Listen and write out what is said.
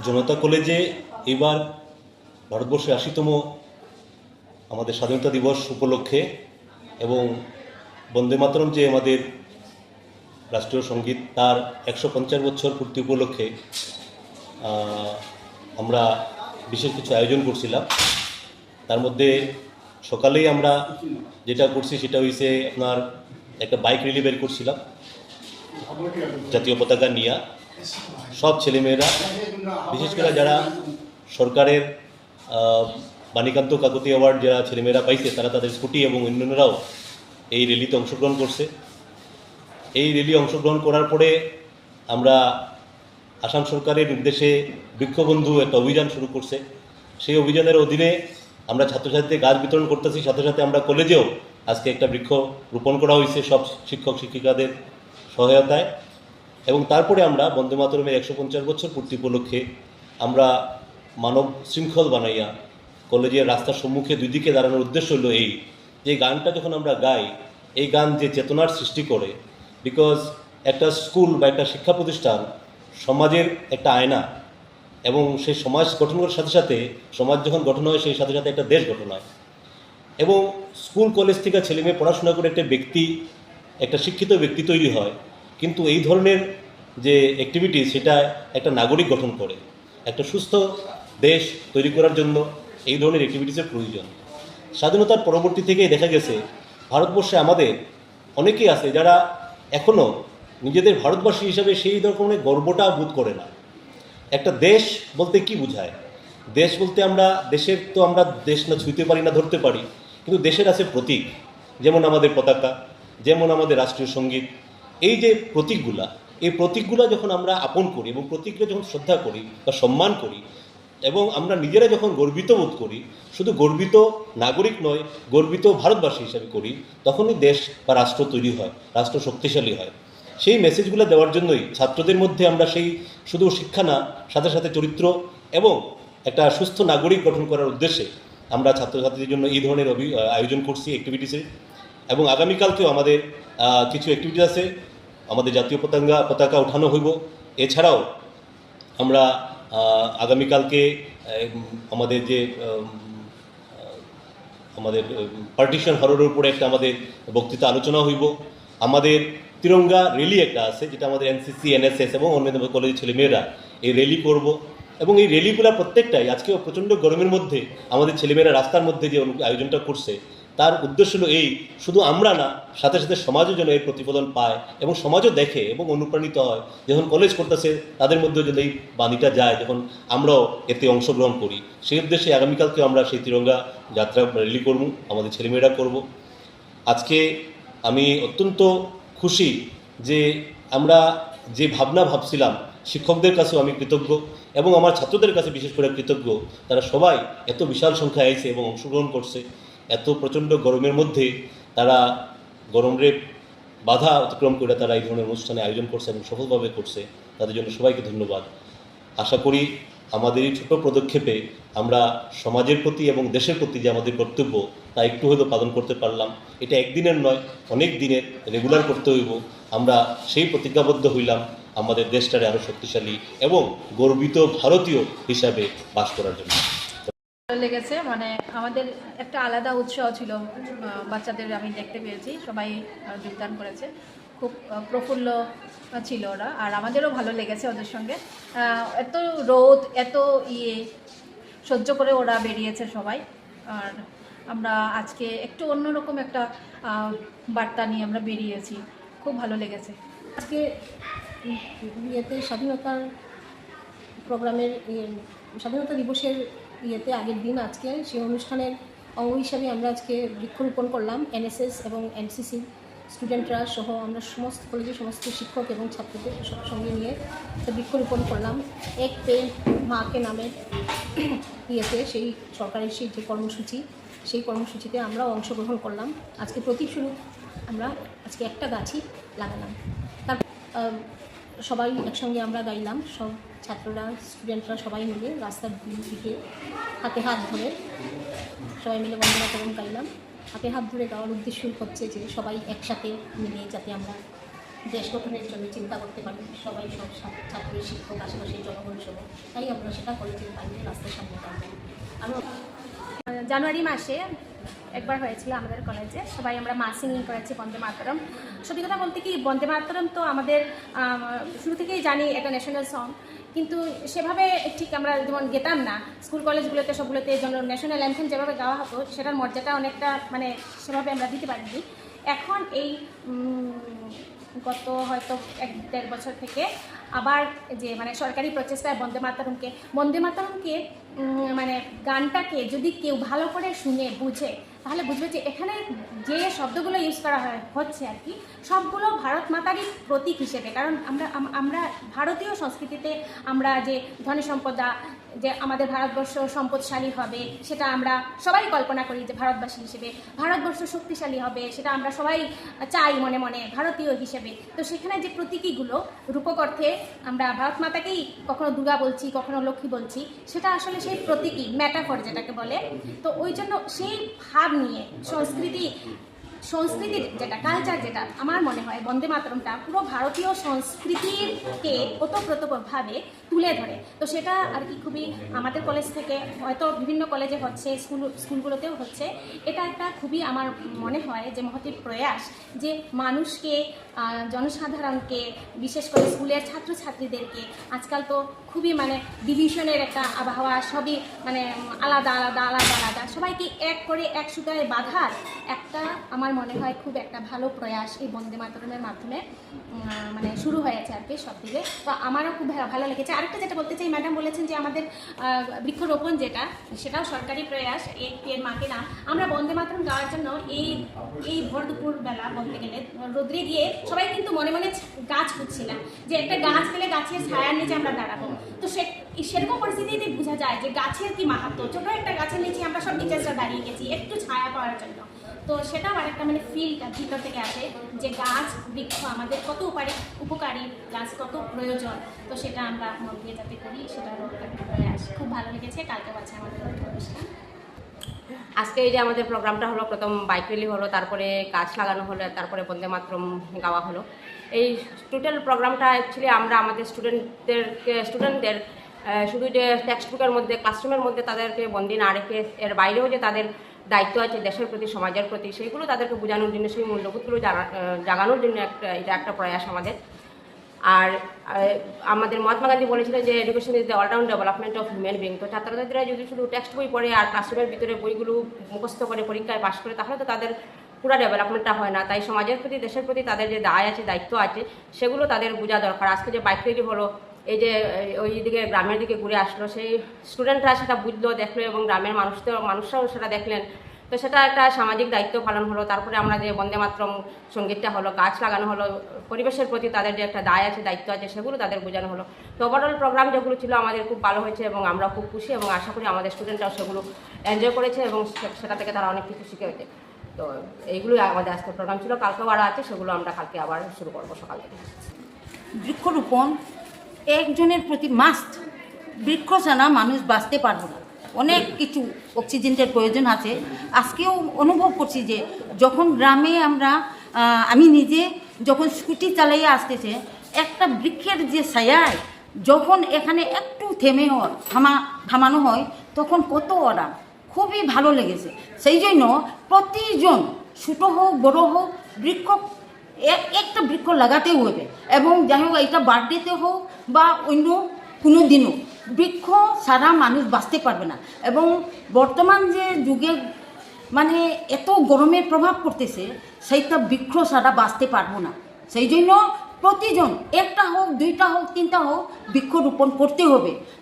জনতা কলেজে এবার ভারতবর্ষের ৮০তম আমাদের স্বাধীনতা দিবস উপলক্ষে এবং বন্দে মাতরম যে আমাদের রাষ্ট্রীয় সঙ্গীত তার ১৫০ বছর পূর্তি উপলক্ষে আমরা বিশেষ কিছু আয়োজন করছিলাম। তার মধ্যে সকালেই আমরা যেটা করছি সেটা হয়েছে আপনার একটা বাইক র্যালি বের করছিলাম জাতীয় পতাকা নিয়ে। সব ছেলেমেয়েরা, বিশেষ করে যারা সরকারের বাণীকান্ত কাকতি অ্যাওয়ার্ড যারা ছেলেমেয়েরা পাইছে তারা তাদের স্কুটি এবং অন্যান্যরাও এই র্যালিতে অংশগ্রহণ করছে। এই র্যালি অংশগ্রহণ করার পরে আমরা আসাম সরকারের নির্দেশে বৃক্ষবন্ধু একটা অভিযান শুরু করছে। সেই অভিযানের অধীনে আমরা ছাত্রছাত্রীদের গাছ বিতরণ করতেছি, সাথে সাথে আমরা কলেজেও আজকে একটা বৃক্ষ রোপণ করা হয়েছে সব শিক্ষক শিক্ষিকাদের সহায়তায়। এবং তারপরে আমরা বন্দে মাতরমের ১৫০ বছর পূর্তি উপলক্ষে আমরা মানব শৃঙ্খল বানাইয়া কলেজের রাস্তার সম্মুখে দুই দিকে দাঁড়ানোর উদ্দেশ্য হলো এই যে গানটা যখন আমরা গাই, এই গান যে চেতনার সৃষ্টি করে। বিকজ একটা স্কুল বা একটা শিক্ষা প্রতিষ্ঠান সমাজের একটা আয়না, এবং সেই সমাজ গঠন করার সাথে সাথে সমাজ যখন গঠন হয় সেই সাথে সাথে একটা দেশ গঠন হয়। এবং স্কুল কলেজ থেকে ছেলেমেয়ে পড়াশোনা করে একটা ব্যক্তি, একটা শিক্ষিত ব্যক্তি তৈরি হয়। কিন্তু এই ধরনের যে অ্যাক্টিভিটি সেটা একটা নাগরিক গঠন করে। একটা সুস্থ দেশ তৈরি করার জন্য এই ধরনের অ্যাক্টিভিটিসের প্রয়োজন। স্বাধীনতার পরবর্তী থেকেই দেখা গেছে ভারতবর্ষে আমাদের অনেকেই আছে যারা এখনও নিজেদের ভারতবাসী হিসাবে সেই ধরনের গর্বটা বোধ করে না। একটা দেশ বলতে কি বোঝায়? দেশ বলতে আমরা দেশের তো আমরা দেশ না ছুঁতে পারি না, ধরতে পারি, কিন্তু দেশের আছে প্রতীক, যেমন আমাদের পতাকা, যেমন আমাদের রাষ্ট্রীয় সঙ্গীত। এই যে প্রতীকগুলা, এই প্রতীকগুলা যখন আমরা আপন করি এবং প্রতীককে যখন শ্রদ্ধা করি বা সম্মান করি এবং আমরা নিজেরা যখন গর্বিত বোধ করি, শুধু গর্বিত নাগরিক নয়, গর্বিত ভারতবাসী হিসাবে করি, তখনই দেশ বা রাষ্ট্র তৈরি হয়, রাষ্ট্র শক্তিশালী হয়। সেই মেসেজগুলো দেওয়ার জন্যই ছাত্রদের মধ্যে আমরা সেই শুধু শিক্ষা না, সাথে সাথে চরিত্র এবং একটা সুস্থ নাগরিক গঠন করার উদ্দেশ্যে আমরা ছাত্রছাত্রীদের জন্য এই ধরনের আয়োজন করছি অ্যাক্টিভিটিসে। এবং আগামীকালকেও আমাদের কিছু অ্যাক্টিভিটি আছে। আমাদের জাতীয় পতাকা ওঠানো হইব। এছাড়াও আমরা আগামীকালকে আমাদের যে আমাদের পার্টিশন হররের উপরে একটা আমাদের বক্তৃতা আলোচনা হইব। আমাদের তিরঙ্গা র্যালি একটা আছে, যেটা আমাদের এনসিসি, এনএসএস এবং অন্যান্য কলেজের ছেলেমেয়েরা এই র্যালি করব। এবং এই র্যালিগুলো প্রত্যেকটাই আজকেও প্রচণ্ড গরমের মধ্যে আমাদের ছেলেমেয়েরা রাস্তার মধ্যে যে আয়োজনটা করছে তার উদ্দেশ্য হলো এই, শুধু আমরা না, সাথে সাথে সমাজও যেন এর প্রতিফলন পায় এবং সমাজও দেখে এবং অনুপ্রাণিত হয়। যখন কলেজ করতেছে তাদের মধ্যেও যদি এই বাণীটা যায়, যখন আমরাও এতে অংশগ্রহণ করি, সেই উদ্দেশ্যে আগামীকালকে আমরা সেই তিরঙ্গা যাত্রা র্যালি করব, আমাদের ছেলেমেয়েরা করব। আজকে আমি অত্যন্ত খুশি যে আমরা যে ভাবনা ভাবছিলাম, শিক্ষকদের কাছেও আমি কৃতজ্ঞ এবং আমার ছাত্রদের কাছে বিশেষ করে কৃতজ্ঞ। তারা সবাই এত বিশাল সংখ্যায় আইছে এবং অংশগ্রহণ করছে। এত প্রচণ্ড গরমের মধ্যে তারা গরমের বাধা অতিক্রম করে তারা এই ধরনের অনুষ্ঠানে আয়োজন করছে এবং সফলভাবে করছে। তাদের জন্য সবাইকে ধন্যবাদ। আশা করি আমাদের এই ছোটো পদক্ষেপে আমরা সমাজের প্রতি এবং দেশের প্রতি যে আমাদের কর্তব্য তা একটু হয়তো পালন করতে পারলাম। এটা একদিনের নয়, অনেক দিনের রেগুলার করতে হইব। আমরা সেই প্রতিজ্ঞাবদ্ধ হইলাম আমাদের দেশটারে আরও শক্তিশালী এবং গর্বিত ভারতীয় হিসাবে বাস করার জন্য। লেগেছে, মানে আমাদের একটা আলাদা উৎসাহ ছিল। বাচ্চাদের আমি দেখতে পেয়েছি, সবাই যোগদান করেছে, খুব প্রফুল্ল ছিল ওরা, আর আমাদেরও ভালো লেগেছে ওদের সঙ্গে। এত রোদ, এত সহ্য করে ওরা বেরিয়েছে সবাই। আর আমরা আজকে একটু অন্যরকম একটা বার্তা নিয়ে আমরা বেরিয়েছি, খুব ভালো লেগেছে। আজকে স্বাধীনতার প্রোগ্রামের স্বাধীনতা দিবসের আগের দিন আজকে সেই অনুষ্ঠানের অঙ্গ হিসাবে আমরা আজকে বৃক্ষরোপণ করলাম। এনএসএস এবং এনসিসি স্টুডেন্টরা সহ আমরা সমস্ত কলেজের সমস্ত শিক্ষক এবং ছাত্রদের সঙ্গে নিয়ে বৃক্ষরোপণ করলাম। এক পেন মাকে নামে সেই সরকারের সেই যে কর্মসূচি, সেই কর্মসূচিতে আমরাও অংশগ্রহণ করলাম। আজকে প্রতীকস্বরূপ আমরা আজকে একটা গাছই লাগালাম। তারপর সবাই একসঙ্গে আমরা গাইলাম, সব ছাত্ররা, স্টুডেন্টরা সবাই মিলে রাস্তার দিকে হাতে হাত ধরে সবাই মিলে বন্দে মাতরম গাইলাম। হাতে হাত ধরে গাওয়ার উদ্দেশ্য হচ্ছে যে সবাই একসাথে মিলে যাতে আমরা দেশ গঠনের জন্য চিন্তা করতে পারি, সবাই সব ছাত্র শিক্ষক আশেপাশের জনগণ সহ, তাই আমরা সেটা করেছি তাই রাস্তার সামনে পারবেন। আমি জানুয়ারি মাসে একবার হয়েছিল আমাদের কলেজে, সবাই আমরা মাস সিঙ্গিং করেছি বন্দে মাতরম। সত্যি কথা বলতে কি, বন্দে মাতরম তো আমাদের শুরু থেকেই জানি একটা ন্যাশনাল সং, কিন্তু সেভাবে ঠিক আমরা যেমন গেতাম না স্কুল কলেজগুলোতে, সবগুলোতে যেন ন্যাশনাল অ্যান্থেম যেভাবে গাওয়া হতো সেটার মর্যাদা অনেকটা মানে সেভাবে আমরা দিতে পারিনি। এখন এই গত হয়তো 1-1.5 বছর থেকে আবার যে মানে সরকারি প্রচেষ্টায় বন্দে মাতরমকে মানে গানটাকে যদি কেউ ভালো করে শুনে বুঝে তাহলে বুঝবে যে এখানে যে শব্দগুলো ইউজ করা হচ্ছে আর কি, সবগুলো ভারত মাতারই প্রতীক হিসেবে। কারণ আমরা ভারতীয় সংস্কৃতিতে আমরা যে ধনী সম্পদা, যে আমাদের ভারতবর্ষ সম্পদশালী হবে সেটা আমরা সবাই কল্পনা করি, যে ভারতবাসী হিসেবে ভারতবর্ষ শক্তিশালী হবে সেটা আমরা সবাই চাই মনে মনে ভারতীয় হিসেবে। তো সেখানে যে প্রতীকীগুলো রূপক অর্থে আমরা ভারত মাতাকেই কখনো দুর্গা বলছি, কখনো লক্ষ্মী বলছি, সেটা আসলে সেই প্রতীকী ম্যাটাফর যেটাকে বলে। তো ওই জন্য সেই ভাব নিয়ে সংস্কৃতির যেটা কালচার, যেটা আমার মনে হয় বন্দে মাতরমটা পুরো ভারতীয় সংস্কৃতিকে ওতপ্রোতভাবে তুলে ধরে। তো সেটা আর কি খুবই আমাদের কলেজ থেকে হয়তো বিভিন্ন কলেজে হচ্ছে, স্কুলগুলোতেও হচ্ছে। এটা একটা খুবই আমার মনে হয় যে মহতি প্রয়াস, যে মানুষকে জনসাধারণকে বিশেষ করে স্কুলের ছাত্রছাত্রীদেরকে, আজকাল তো খুবই মানে ডিভিশনের একটা আবহাওয়া, সবই মানে আলাদা আলাদা আলাদা আলাদা, সবাইকে এক করে এক সুতায় বাঁধার একটা আমার মনে হয় খুব একটা ভালো প্রয়াস এই বন্দে মাতরমের মাধ্যমে মানে শুরু হয়েছে আর কি সব দিকে। তো আমারও খুব ভালো লেগেছে। আরেকটা যেটা বলতে চাই, ম্যাডাম বলেছেন যে আমাদের বৃক্ষরোপণ যেটা, সেটাও সরকারি প্রয়াস। এর মাকে না আমরা বন্দে মাতরম গাওয়ার জন্য এই ভর দুপুর বেলা বলতে গেলে রোদ্রে গিয়ে সবাই কিন্তু মনে মনে গাছ খুঁজছিলাম, যে একটা গাছ পেলে গাছের ছায়ার নিচে আমরা দাঁড়াবো। তো সেরকম পরিস্থিতিতে বোঝা যায় যে গাছের কি মাহাত্ম্য। ছোটো একটা গাছের নিচে আমরা সব টিচার্সরা দাঁড়িয়ে গেছি একটু ছায়া পাওয়ার জন্য। তো সেটাও আরেকটা মানে ফিলটা ভিতর থেকে আসে যে গাছ বৃক্ষ আমাদের কত উপকারী, গাছ কত প্রয়োজন। তো সেটা আমরা মন দিয়ে যাতে করি সেটারও একটা প্রয়াস। খুব ভালো লেগেছে। কালকে আছে আমাদের অনুষ্ঠান। আজকে এই যে আমাদের প্রোগ্রামটা হলো, প্রথম বাইক র্যালি হলো, তারপরে গাছ লাগানো হলো, তারপরে বন্দে মাতরম গাওয়া হলো। এই টোটাল প্রোগ্রামটা অ্যাকচুয়ালি আমরা আমাদের স্টুডেন্টদের শুধু যে টেক্সট বুকের মধ্যে, ক্লাসরুমের মধ্যে তাদেরকে বন্দি না রেখে এর বাইরেও যে তাদের দায়িত্ব আছে দেশের প্রতি, সমাজের প্রতি, সেইগুলো তাদেরকে বোঝানোর জন্য, সেই মূল্যবোধগুলো জাগানোর জন্য এটা একটা প্রয়াস আমাদের। আর আমাদের মহাত্মা গান্ধী বলেছিলেন যে education is the all-round development of human being. তো ছাত্রছাত্রীরা যদি শুধু টেক্সট বই পড়ে আর ক্লাসরুমের ভিতরে বইগুলো মুখস্থ করে পরীক্ষায় পাশ করে, তাহলে তো তাদের পুরো ডেভেলপমেন্টটা হয় না। তাই সমাজের প্রতি, দেশের প্রতি তাদের যে দায় আছে, দায়িত্ব আছে, সেগুলো তাদের বোঝা দরকার। আজকে যে বাইক র্যালি হলো, এই যে ওই দিকে গ্রামের দিকে ঘুরে আসলো, সেই স্টুডেন্টরা সেটা বুঝলো, দেখলো, এবং গ্রামের মানুষরাও সেটা দেখলেন। তো সেটা একটা সামাজিক দায়িত্ব পালন হলো। তারপরে আমরা যে বন্দে মাতরম সঙ্গীতটা হলো, গাছ লাগানো হলো, পরিবেশের প্রতি তাদের যে একটা দায় আছে, দায়িত্ব আছে, সেগুলো তাদের বোঝানো হলো। তো ওভারঅল প্রোগ্রাম যেগুলো ছিল আমাদের খুব ভালো হয়েছে এবং আমরা খুব খুশি, এবং আশা করি আমাদের স্টুডেন্টরাও সেগুলো এনজয় করেছে এবং সেটা থেকে তারা অনেক কিছু শিখে হয়েছে। তো এইগুলোই আমাদের আজকের প্রোগ্রাম ছিল। কালকেও আরও আছে, সেগুলো আমরা কালকে আবার শুরু করবো সকাল থেকে। বৃক্ষরোপণ একজনের প্রতি মাস্ট। বৃক্ষ ছাড়া মানুষ বাঁচতে পারবে না। অনেক কিছু অক্সিজেনের প্রয়োজন আছে। আজকেও অনুভব করছি যে যখন গ্রামে আমি নিজে যখন স্কুটি চালাইয়ে আসতেছে, একটা বৃক্ষের যে ছায়ায় যখন এখানে একটু থামানো হয়, তখন কত আরাম, খুবই ভালো লেগেছে। সেই জন্য প্রতিজন ছোটো হোক বড়ো হোক, একটা বৃক্ষ লাগাতেই হবে। এবং যাই হোক, এটা বার্থডেতে হোক বা অন্য কোনো দিনও, বৃক্ষ ছাড়া মানুষ বাঁচতে পারবে না। এবং বর্তমান যে যুগে মানে এত গরমের প্রভাব পড়তেছে, সেইটা বৃক্ষ ছাড়া বাঁচতে পারবো না। সেই জন্য প্রতিজন একটা হোক, দুইটা হোক, তিনটা হোক, বৃক্ষরোপণ করতে হবে।